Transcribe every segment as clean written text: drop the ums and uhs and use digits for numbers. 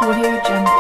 Audio Jungle.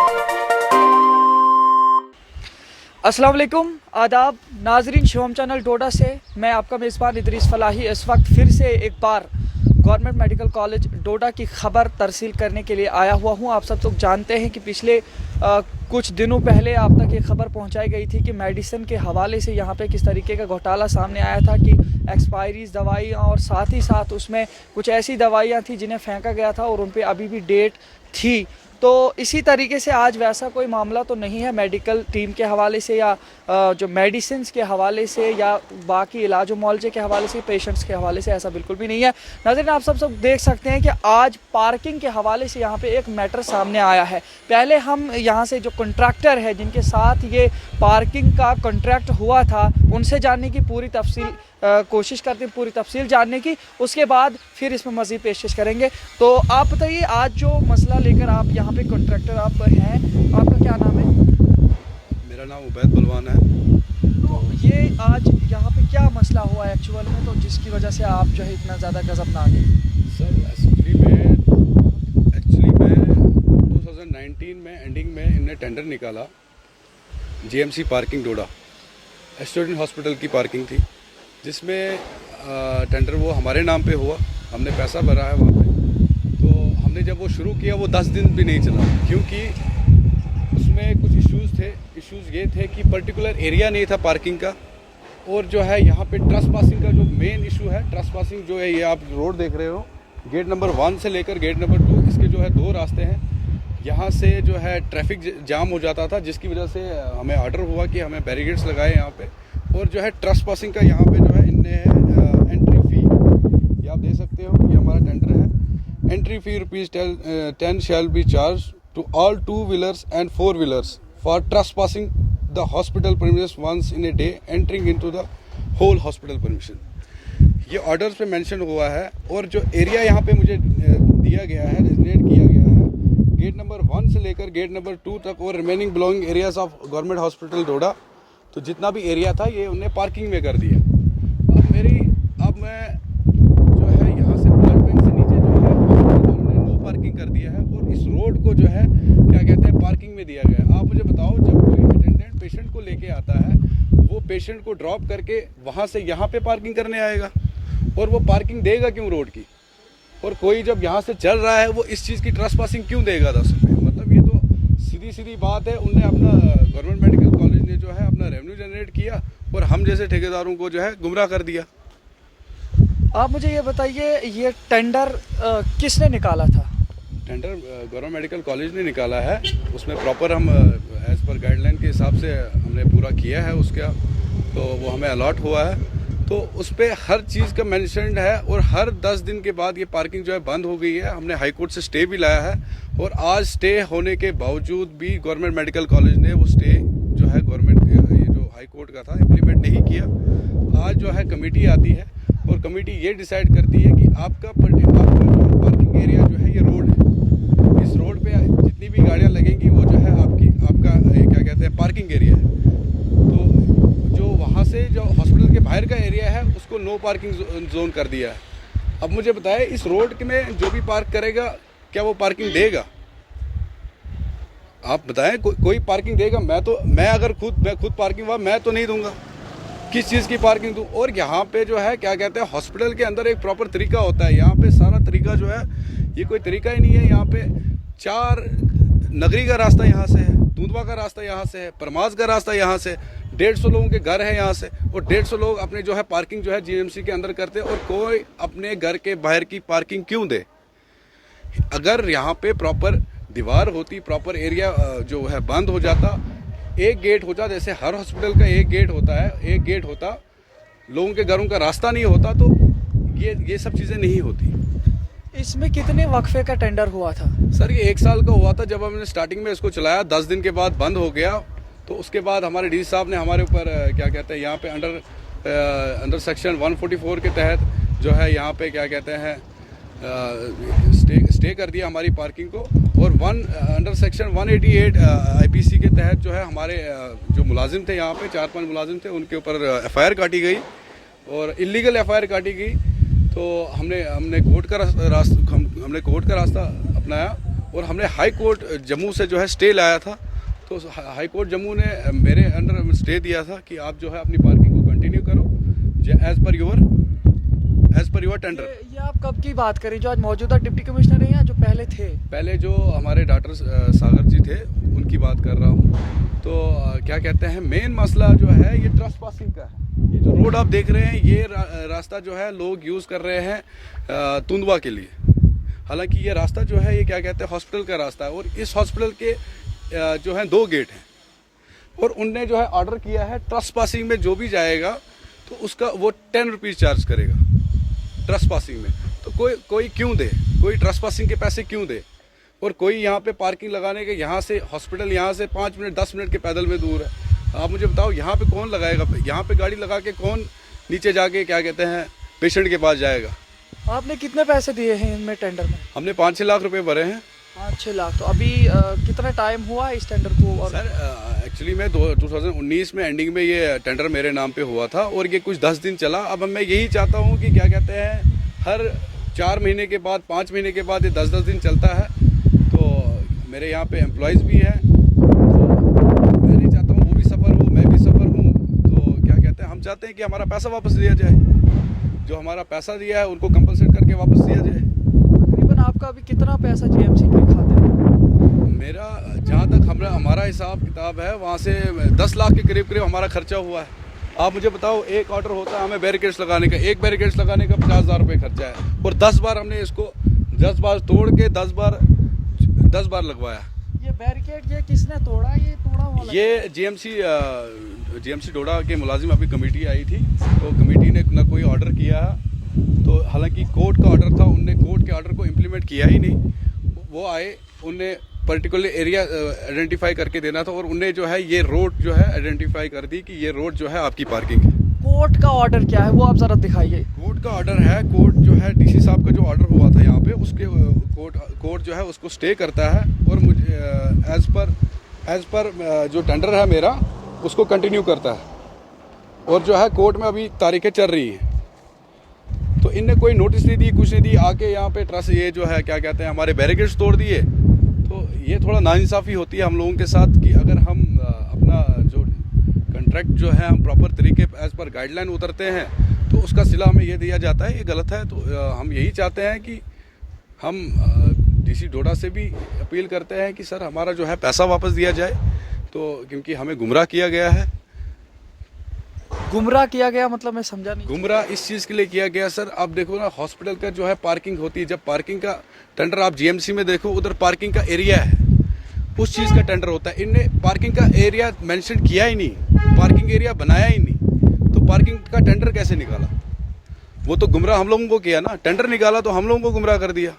अस्सलाम वालेकुम, आदाब नाजरीन। शिवम चैनल डोडा से मैं आपका मेज़बान इदरीस फलाही इस वक्त फिर से एक बार गवर्नमेंट मेडिकल कॉलेज डोडा की ख़बर तरसील करने के लिए आया हुआ हूं। आप सब लोग जानते हैं कि पिछले कुछ दिनों पहले आप तक ये खबर पहुंचाई गई थी कि मेडिसिन के हवाले से यहाँ पे किस तरीके का घोटाला सामने आया था कि एक्सपायरीज दवाइयाँ और साथ ही साथ उसमें कुछ ऐसी दवाइयाँ थी जिन्हें फेंका गया था और उन पे अभी भी डेट थी। तो इसी तरीके से आज वैसा कोई मामला तो नहीं है मेडिकल टीम के हवाले से या जो मेडिसिन्स के हवाले से या बाकी इलाज मुआवजे के हवाले से, पेशेंट्स के हवाले से, ऐसा बिल्कुल भी नहीं है। नाज़रीन, आप सब देख सकते हैं कि आज पार्किंग के हवाले से यहाँ पे एक मैटर सामने आया है। पहले हम यहाँ से जो कॉन्ट्रैक्टर है जिनके साथ ये पार्किंग का कॉन्ट्रैक्ट हुआ था उनसे जानने की पूरी तफसील कोशिश करते हैं, पूरी तफसील जानने की। उसके बाद फिर इसमें मज़ीद पेशकश करेंगे। तो आप बताइए, आज जो मसला लेकर आप यहाँ पे कॉन्ट्रैक्टर आप हैं, आपका क्या नाम है? मेरा नाम उबैद बलवान है। तो ये आज यहाँ पे क्या मसला हुआ है एक्चुअल में, तो जिसकी वजह से आप जो है इतना ज़्यादा गज़ब ना आ गए? सर एक्चुअली में 2019 में एंडिंग में इनने टेंडर निकाला जीएमसी पार्किंग डोडा, स्टूडेंट हॉस्पिटल की पार्किंग थी, जिसमें टेंडर वो हमारे नाम पे हुआ। हमने पैसा भरा है वहाँ पे। तो हमने जब वो शुरू किया वो 10 दिन भी नहीं चला, क्योंकि उसमें कुछ इश्यूज़ थे। इश्यूज़ ये थे कि पर्टिकुलर एरिया नहीं था पार्किंग का, और जो है यहाँ पे ट्रेसपासिंग का जो मेन इशू है, ट्रेसपासिंग जो है, ये आप रोड देख रहे हो, गेट नंबर 1 से लेकर गेट नंबर 2, इसके जो है 2 रास्ते हैं। यहाँ से जो है ट्रैफिक जाम हो जाता था, जिसकी वजह से हमें ऑर्डर हुआ कि हमें बैरिकेड्स लगाए यहाँ पे। और जो है ट्रेसपासिंग का यहाँ पे जो है इनने एंट्री फ़ी, ये आप देख सकते हो, ये हमारा टेंडर है। Entry fee ₹10 shall be charge to all 2 wheelers and 4 wheelers for trespassing the hospital premises once in a day entering into the whole hospital permission. ये ऑर्डर्स पे मेंशन हुआ है। और जो एरिया यहाँ पे मुझे दिया गया है, डेजिग्नेट किया गया है, गेट नंबर 1 से लेकर गेट नंबर 2 तक और remaining belonging areas of government hospital Doda, तो जितना भी एरिया था ये उन्हें पार्किंग में कर दिया। अब मैं जो है यहाँ से ब्लड बैंक से नीचे जो है उन्होंने नो पार्किंग कर दिया है, और इस रोड को जो है क्या कहते हैं पार्किंग में दिया गया है। आप मुझे बताओ, जब कोई अटेंडेंट पेशेंट को लेके आता है, वो पेशेंट को ड्रॉप करके वहाँ से यहाँ पे पार्किंग करने आएगा, और वो पार्किंग देगा क्यों रोड की? और कोई जब यहाँ से चल रहा है वो इस चीज़ की ट्रेसपासिंग क्यों देगा 10 रुपये? मतलब ये तो सीधी बात है। उनने अपना गवर्नमेंट मेडिकल कॉलेज ने जो है अपना रेवेन्यू जनरेट किया और हम जैसे ठेकेदारों को जो है गुमराह कर दिया। आप मुझे ये बताइए, ये टेंडर किसने निकाला था? टेंडर गवर्नमेंट मेडिकल कॉलेज ने निकाला है। उसमें प्रॉपर हम एज़ पर गाइडलाइन के हिसाब से हमने पूरा किया है उसका, तो वो हमें अलॉट हुआ है। तो उस पर हर चीज़ का मेंशन्ड है, और हर 10 दिन के बाद ये पार्किंग जो है बंद हो गई है। हमने हाई कोर्ट से स्टे भी लाया है, और आज स्टे होने के बावजूद भी गवर्नमेंट मेडिकल कॉलेज ने वो स्टे जो है गवर्नमेंट ये जो हाई कोर्ट का था इम्प्लीमेंट नहीं किया। आज जो है कमेटी आती है, और कमेटी ये डिसाइड करती है कि आपका जो पार्किंग एरिया जो है ये रोड है। इस रोड पे जितनी भी गाड़ियाँ लगेंगी वो जो है आपका क्या कहते हैं पार्किंग एरिया है। तो जो वहाँ से जो हॉस्पिटल के बाहर का एरिया है उसको नो पार्किंग जोन कर दिया है। अब मुझे बताएं, इस रोड में जो भी पार्क करेगा क्या वो पार्किंग देगा? आप बताएं, कोई पार्किंग देगा? मैं अगर खुद पार्किंग हुआ मैं तो नहीं दूंगा। किस चीज़ की पार्किंग दूं? और यहाँ पे जो है क्या कहते हैं हॉस्पिटल के अंदर एक प्रॉपर तरीका होता है। यहाँ पे सारा तरीका जो है ये कोई तरीका ही नहीं है। यहाँ पे 4 नगरी का रास्ता यहाँ से है, दूधवा का रास्ता यहाँ से है, परमाज का रास्ता यहाँ से, 150 लोगों के घर है यहाँ से, और 150 लोग अपने जो है पार्किंग जो है जीएमसी के अंदर करते हैं। और कोई अपने घर के बाहर की पार्किंग क्यों दे? अगर यहाँ पे प्रॉपर दीवार होती, प्रॉपर एरिया जो है बंद हो जाता, एक गेट होता, जैसे हर हॉस्पिटल का एक गेट होता है, एक गेट होता, लोगों के घरों का रास्ता नहीं होता, तो ये सब चीज़ें नहीं होती। इसमें कितने वक्फे का टेंडर हुआ था? सर ये 1 साल का हुआ था। जब हमने स्टार्टिंग में इसको चलाया, 10 दिन के बाद बंद हो गया। तो उसके बाद हमारे डी साहब ने हमारे ऊपर क्या कहते हैं यहाँ पे अंडर सेक्शन 144 के तहत जो है यहाँ पे क्या कहते हैं स्टे कर दिया हमारी पार्किंग को। और अंडर सेक्शन 188 आईपीसी के तहत जो है हमारे जो मुलाजिम थे यहाँ पे 4-5 मुलाजिम थे, उनके ऊपर एफआईआर काटी गई और इलीगल एफआईआर काटी गई। तो हमने कोर्ट का रास्ता अपनाया और हमने हाई कोर्ट जम्मू से जो है स्टे लाया था। तो हाई कोर्ट जम्मू ने मेरे अंडर स्टे दिया था कि आप जो है अपनी पार्किंग को कंटिन्यू करो एज पर योर टेंडर। ये आप कब की बात करें, जो आज मौजूदा डिप्टी कमिश्नर हैं या जो पहले थे? पहले जो हमारे डॉक्टर सागर जी थे उनकी बात कर रहा हूँ। तो क्या कहते हैं, मेन मसला जो है ये ट्रेसपासिंग का है। ये जो रोड आप देख रहे हैं, ये रास्ता जो है लोग यूज़ कर रहे हैं तुंदवा के लिए। हालांकि ये रास्ता जो है ये क्या कहते हैं हॉस्पिटल का रास्ता है, और इस हॉस्पिटल के जो है 2 गेट हैं, और उनने जो है ऑर्डर किया है ट्रेसपासिंग में जो भी जाएगा तो उसका वो 10 रुपीज़ चार्ज करेगा ट्रेसपासिंग में। तो कोई क्यों दे, कोई ट्रेसपासिंग के पैसे क्यों दे? और कोई यहाँ पे पार्किंग लगाने के, यहाँ से हॉस्पिटल यहाँ से 5 मिनट 10 मिनट के पैदल में दूर है। आप मुझे बताओ यहाँ पे कौन लगाएगा? यहाँ पे गाड़ी लगा के कौन नीचे जाके क्या कहते हैं पेशेंट के पास जाएगा? आपने कितने पैसे दिए हैं इनमें टेंडर में? हमने 5-6 लाख रुपए भरे हैं। 5-6 लाख। तो अभी कितना टाइम हुआ इस टेंडर को? और सर एक्चुअली में 2019 में एंडिंग में ये टेंडर मेरे नाम पे हुआ था, और ये कुछ 10 दिन चला। अब मैं यही चाहता हूँ कि क्या कहते हैं हर 4 महीने के बाद 5 महीने के बाद ये 10-10 दिन चलता है। तो मेरे यहाँ पे एम्प्लॉयज़ भी हैं, तो मैं नहीं चाहता हूँ वो भी सफ़र हो, मैं भी सफ़र हूँ। तो क्या कहते हैं हम चाहते हैं कि हमारा पैसा वापस लिया जाए, जो हमारा पैसा दिया है उनको कंपलसेट करके वापस दिया जाए। तकरीबन आपका अभी कितना पैसा जीएमसी के खाते में? मेरा जहाँ तक हमारा हिसाब किताब है वहाँ से 10 लाख के करीब हमारा खर्चा हुआ है। आप मुझे बताओ, एक ऑर्डर होता है हमें बैरिकेड्स लगाने का, एक बैरिकेड्स लगाने का 50,000 रुपये खर्चा है, और 10 बार हमने इसको 10 बार तोड़ के 10 बार लगवाया। ये बैरिकेड ये किसने तोड़ा? ये तोड़ा हुआ ये जीएमसी डोडा के मुलाजिम अभी कमेटी आई थी, तो कमेटी ने ना कोई ऑर्डर किया, तो हालांकि कोर्ट का ऑर्डर था, उनने कोर्ट के ऑर्डर को इम्प्लीमेंट किया ही नहीं। वो आए, उनने पर्टिकुलर एरिया आइडेंटिफाई करके देना था, और उनने जो है ये रोड जो है आइडेंटिफाई कर दी कि ये रोड जो है आपकी पार्किंग है। कोर्ट का ऑर्डर क्या है वो आप जरा दिखाइए। कोर्ट का ऑर्डर है, कोर्ट जो है डीसी साहब का जो ऑर्डर हुआ था यहाँ पे, उसके कोर्ट जो है उसको स्टे करता है, और मुझे एज पर जो टेंडर है मेरा उसको कंटिन्यू करता है, और जो है कोर्ट में अभी तारीखें चल रही हैं। तो इनने कोई नोटिस नहीं दी, कुछ नहीं दी, आके यहाँ पे ट्रस्ट ये जो है क्या कहते हैं हमारे बैरिकेड्स तोड़ दिए। तो ये थोड़ा नाइंसाफ़ी होती है हम लोगों के साथ कि अगर हम अपना जो कंट्रैक्ट जो है हम प्रॉपर तरीके एज पर गाइडलाइन उतरते हैं तो उसका सिला हमें ये दिया जाता है, ये गलत है। तो हम यही चाहते हैं कि हम डीसी डोडा से भी अपील करते हैं कि सर हमारा जो है पैसा वापस दिया जाए, तो क्योंकि हमें गुमराह किया गया है। गुमराह किया गया मतलब मैं समझा नहीं। गुमराह इस चीज़ के लिए किया गया सर, आप देखो ना हॉस्पिटल का जो है पार्किंग होती है, जब पार्किंग का टेंडर आप जीएमसी में देखो उधर पार्किंग का एरिया है, उस चीज़ का टेंडर होता है। इनने पार्किंग का एरिया मेंशन किया ही नहीं, पार्किंग एरिया बनाया ही नहीं, तो पार्किंग का टेंडर कैसे निकाला? वो तो गुमराह हम लोगों को किया ना, टेंडर निकाला तो हम लोगों को गुमराह कर दिया,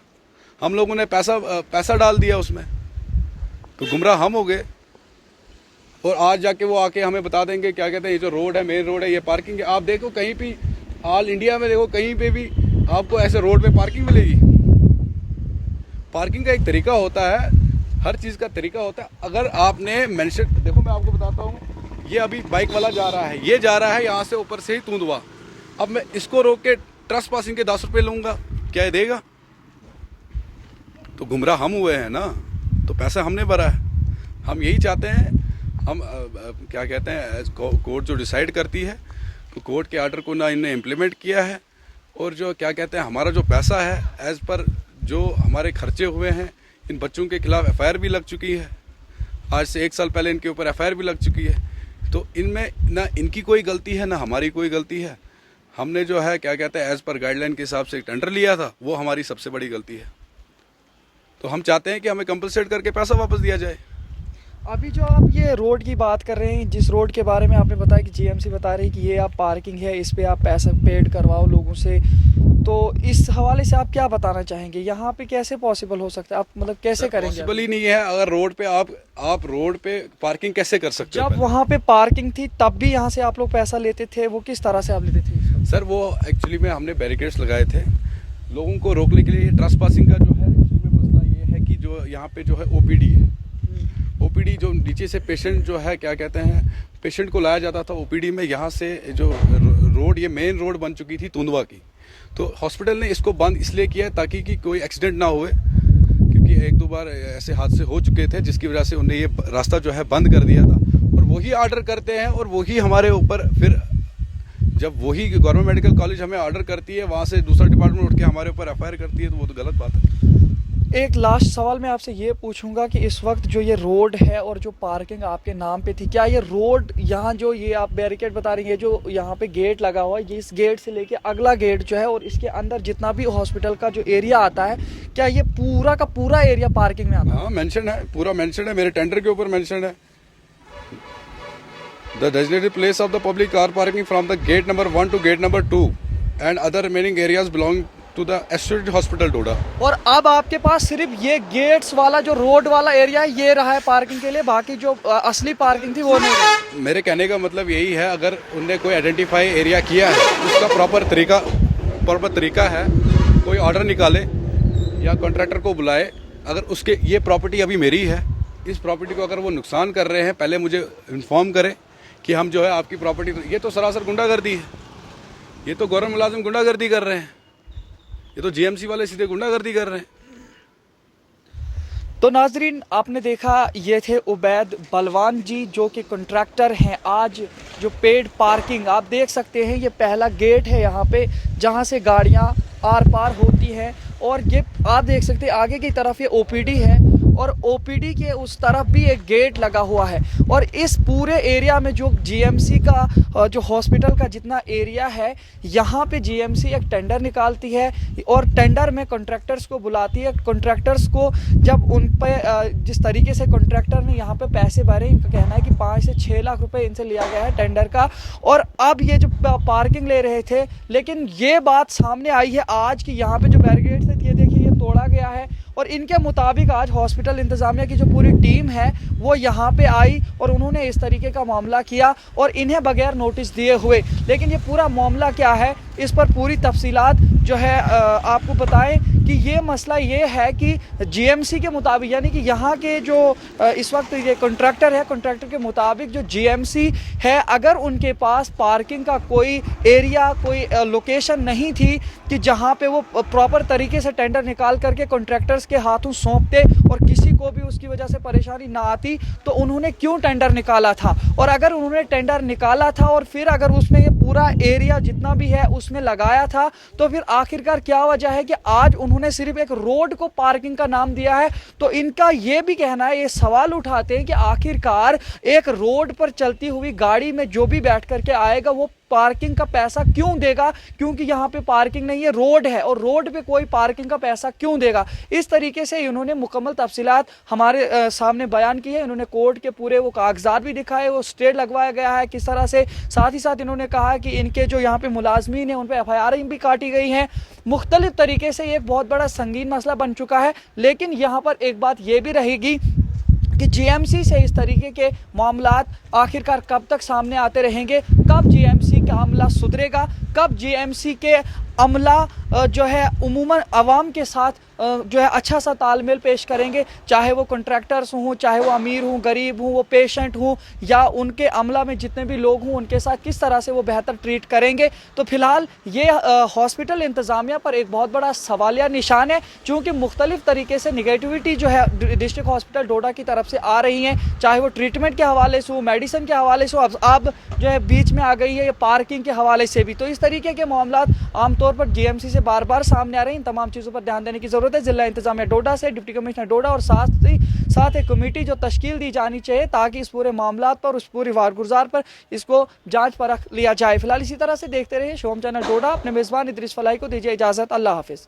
हम लोगों ने पैसा डाल दिया उसमें, तो गुमराह हम हो गए। और आज जाके वो आके हमें बता देंगे क्या कहते हैं ये जो रोड है मेन रोड है, ये पार्किंग है। आप देखो कहीं भी ऑल इंडिया में देखो कहीं पे भी आपको ऐसे रोड पे पार्किंग मिलेगी? पार्किंग का एक तरीका होता है, हर चीज़ का तरीका होता है। अगर आपने मेंशन, देखो मैं आपको बताता हूँ, ये अभी बाइक वाला जा रहा है, ये जा रहा है यहाँ से ऊपर से ही तुंदवा, अब मैं इसको रोक के ट्रेसपासिंग के 10 रुपये लूँगा, क्या ये देगा? तो गुमराह हम हुए हैं ना, तो पैसा हमने भरा है। हम यही चाहते हैं, हम क्या कहते हैं कोर्ट जो डिसाइड करती है, तो कोर्ट के आर्डर को ना इन्हें इम्प्लीमेंट किया है, और जो क्या कहते हैं हमारा जो पैसा है एज़ पर जो हमारे खर्चे हुए हैं, इन बच्चों के खिलाफ एफआईआर भी लग चुकी है, आज से 1 साल पहले इनके ऊपर एफआईआर भी लग चुकी है। तो इनमें ना इनकी कोई गलती है ना हमारी कोई गलती है। हमने जो है क्या कहते हैं एज़ पर गाइडलाइन के हिसाब से एक टेंडर लिया था, वो हमारी सबसे बड़ी गलती है। तो हम चाहते हैं कि हमें कंपलसेट करके पैसा वापस दिया जाए। अभी जो आप ये रोड की बात कर रहे हैं, जिस रोड के बारे में आपने बताया कि जीएमसी बता रही है कि ये आप पार्किंग है, इस पे आप पैसा पेड करवाओ लोगों से, तो इस हवाले से आप क्या बताना चाहेंगे? यहाँ पे कैसे पॉसिबल हो सकता है? आप मतलब कैसे करेंगे? पॉसिबल ही नहीं है। अगर रोड पे आप रोड पे पार्किंग कैसे कर सकते हो? जब वहाँ पे पार्किंग थी तब भी यहाँ से आप लोग पैसा लेते थे, वो किस तरह से आप लेते थे? सर वो एक्चुअली में हमने बैरिकेड्स लगाए थे लोगों को रोकने के लिए। ट्रेसपासिंग का जो है एक्चुअली में मसला ये है कि जो यहाँ पे जो है ओपीडी है, ओपीडी जो नीचे से पेशेंट जो है क्या कहते हैं पेशेंट को लाया जाता था ओपीडी में, यहाँ से जो रोड ये मेन रोड बन चुकी थी तुंदवा की, तो हॉस्पिटल ने इसको बंद इसलिए किया है ताकि कि कोई एक्सीडेंट ना हुए, क्योंकि क्योंकि एक दो बार ऐसे हादसे हो चुके थे जिसकी वजह से उन्हें ये रास्ता जो है बंद कर दिया था, और वही ऑर्डर करते हैं और वही हमारे ऊपर फिर जब वही गवर्नमेंट मेडिकल कॉलेज हमें ऑर्डर करती है, वहाँ से दूसरा डिपार्टमेंट उठ के हमारे ऊपर एफआईआर करती है, तो वो तो गलत बात है। एक लास्ट सवाल मैं आपसे ये पूछूंगा कि इस वक्त जो ये रोड है और जो पार्किंग आपके नाम पे थी, क्या ये रोड यहाँ जो ये आप बैरिकेड बता रही हैं, जो यहाँ पे गेट लगा हुआ है, ये इस गेट से लेके अगला गेट जो है और इसके अंदर जितना भी हॉस्पिटल का जो एरिया आता है, क्या ये पूरा का पूरा एरिया पार्किंग में आता है? हाँ, मेंशन है, पूरा मेंशन है, मेरे टेंडर के ऊपर मेंशन है। The designated place of the public car parking from the gate number 1 to gate number 2 and other remaining areas belong to the student hospital Doda. और अब आपके पास सिर्फ ये गेट्स वाला जो रोड वाला एरिया है ये रहा है पार्किंग के लिए, बाकी जो असली पार्किंग थी वो नहीं रही। मेरे कहने का मतलब यही है, अगर उनने कोई आइडेंटिफाई एरिया किया है, उसका प्रॉपर तरीका है, कोई ऑर्डर निकाले या कॉन्ट्रैक्टर को बुलाए। अगर उसके ये प्रॉपर्टी अभी मेरी है, इस प्रॉपर्टी को अगर वो नुकसान कर रहे हैं, पहले मुझे इन्फॉर्म करें कि हम जो है आपकी प्रॉपर्टी, ये तो सरासर गुंडागर्दी है, ये तो गवर्नमेंट मुलाजिम गुंडागर्दी कर रहे हैं, ये तो जीएमसी वाले सीधे गुंडागर्दी कर रहे हैं। तो नाजरीन, आपने देखा ये थे उबैद बलवान जी जो कि कॉन्ट्रैक्टर हैं। आज जो पेड पार्किंग आप देख सकते हैं, ये पहला गेट है यहाँ पे जहाँ से गाड़ियाँ आर पार होती हैं, और ये आप देख सकते हैं आगे की तरफ ये ओपीडी है और ओपीडी के उस तरफ भी एक गेट लगा हुआ है। और इस पूरे एरिया में जो जीएमसी का जो हॉस्पिटल का जितना एरिया है, यहाँ पे जीएमसी एक टेंडर निकालती है और टेंडर में कॉन्ट्रैक्टर्स को बुलाती है। कॉन्ट्रैक्टर्स को जब उन पे जिस तरीके से कॉन्ट्रैक्टर ने यहाँ पे पैसे भरे, इनका कहना है कि 5 से 6 लाख रुपए इनसे लिया गया है टेंडर का, और अब ये जो पार्किंग ले रहे थे, लेकिन ये बात सामने आई है आज की यहाँ पे जो बैरिकेड्स थे, ये देखिए ये तोड़ा गया है। और इनके मुताबिक आज हॉस्पिटल इंतज़ामिया की जो पूरी टीम है वो यहाँ पे आई और उन्होंने इस तरीके का मामला किया और इन्हें बगैर नोटिस दिए हुए। लेकिन ये पूरा मामला क्या है, इस पर पूरी तफसीलात जो है आपको बताएं कि ये मसला ये है कि जीएमसी के मुताबिक, यानी कि यहाँ के जो इस वक्त ये कॉन्ट्रैक्टर है, कॉन्ट्रैक्टर के मुताबिक जो जीएमसी है, अगर उनके पास पार्किंग का कोई एरिया, कोई लोकेशन नहीं थी कि जहाँ पे वो प्रॉपर तरीके से टेंडर निकाल करके कॉन्ट्रैक्टर्स के हाथों सौंपते और किसी को भी उसकी वजह से परेशानी ना आती, तो उन्होंने क्यों टेंडर निकाला था? और अगर उन्होंने टेंडर निकाला था और फिर अगर उसमें ये पूरा एरिया जितना भी है उसमें लगाया था, तो फिर आखिरकार क्या वजह है कि आज उन्होंने सिर्फ एक रोड को पार्किंग का नाम दिया है? तो इनका ये भी कहना है, ये सवाल उठाते हैं कि आखिरकार एक रोड पर चलती हुई गाड़ी में जो भी बैठ करके आएगा वो पार्किंग का पैसा क्यों देगा? क्योंकि यहाँ पे पार्किंग नहीं है, रोड है, और रोड पे कोई पार्किंग का पैसा क्यों देगा? इस तरीके से इन्होंने मुकम्मल तफसीलात हमारे सामने बयान की है। इन्होंने कोर्ट के पूरे वो कागजात भी दिखाए, वो स्टे लगवाया गया है किस तरह से। साथ ही साथ इन्होंने कहा कि इनके जो यहाँ पे मुलाजमीन है उन पर एफआईआर भी काटी गई हैं। मुख्तलिफ तरीके से एक बहुत बड़ा संगीन मसला बन चुका है। लेकिन यहाँ पर एक बात ये भी रहेगी कि जीएमसी से इस तरीके के मामलात आखिरकार कब तक सामने आते रहेंगे? कब जीएमसी का अमला सुधरेगा? कब जीएमसी के अमला जो है उमूमन अवाम के साथ जो है अच्छा सा तालमेल पेश करेंगे? चाहे वो कॉन्ट्रैक्टर्स हों, चाहे वो अमीर हों, गरीब हों, वो पेशेंट हों, या उनके अमला में जितने भी लोग हों उनके साथ किस तरह से वो बेहतर ट्रीट करेंगे? तो फिलहाल ये हॉस्पिटल इंतज़ामिया पर एक बहुत बड़ा सवालिया निशान है, चूँकि मुख्तलिफ तरीके से निगेटिविटी जो है डिस्ट्रिक्ट हॉस्पिटल डोडा की तरफ से आ रही हैं, चाहे वो ट्रीटमेंट के हवाले से हो, मेडिसिन के हवाले से हो, अब जो है बीच में आ गई है ये पार्किंग के हवाले से भी। तो इस तरीके के मामला आमतौर पर जीएमसी से बार बार सामने आ रहे हैं। इन तमाम चीज़ों पर ध्यान देने की ज़रूरत है। जिला इंतजामिया डोडा से डिप्टी कमिश्नर डोडा और साथ एक कमेटी जो तश्कील दी जानी चाहिए ताकि इस पूरे मामला पर, उस पूरी वारगुजार पर इसको जांच परख लिया जाए। फिलहाल इसी तरह से देखते रहिए शोम चैनल डोडा। अपने मेज़बान इदरीस फलाही को दीजिए इजाज़त। अल्लाह हाफिज़।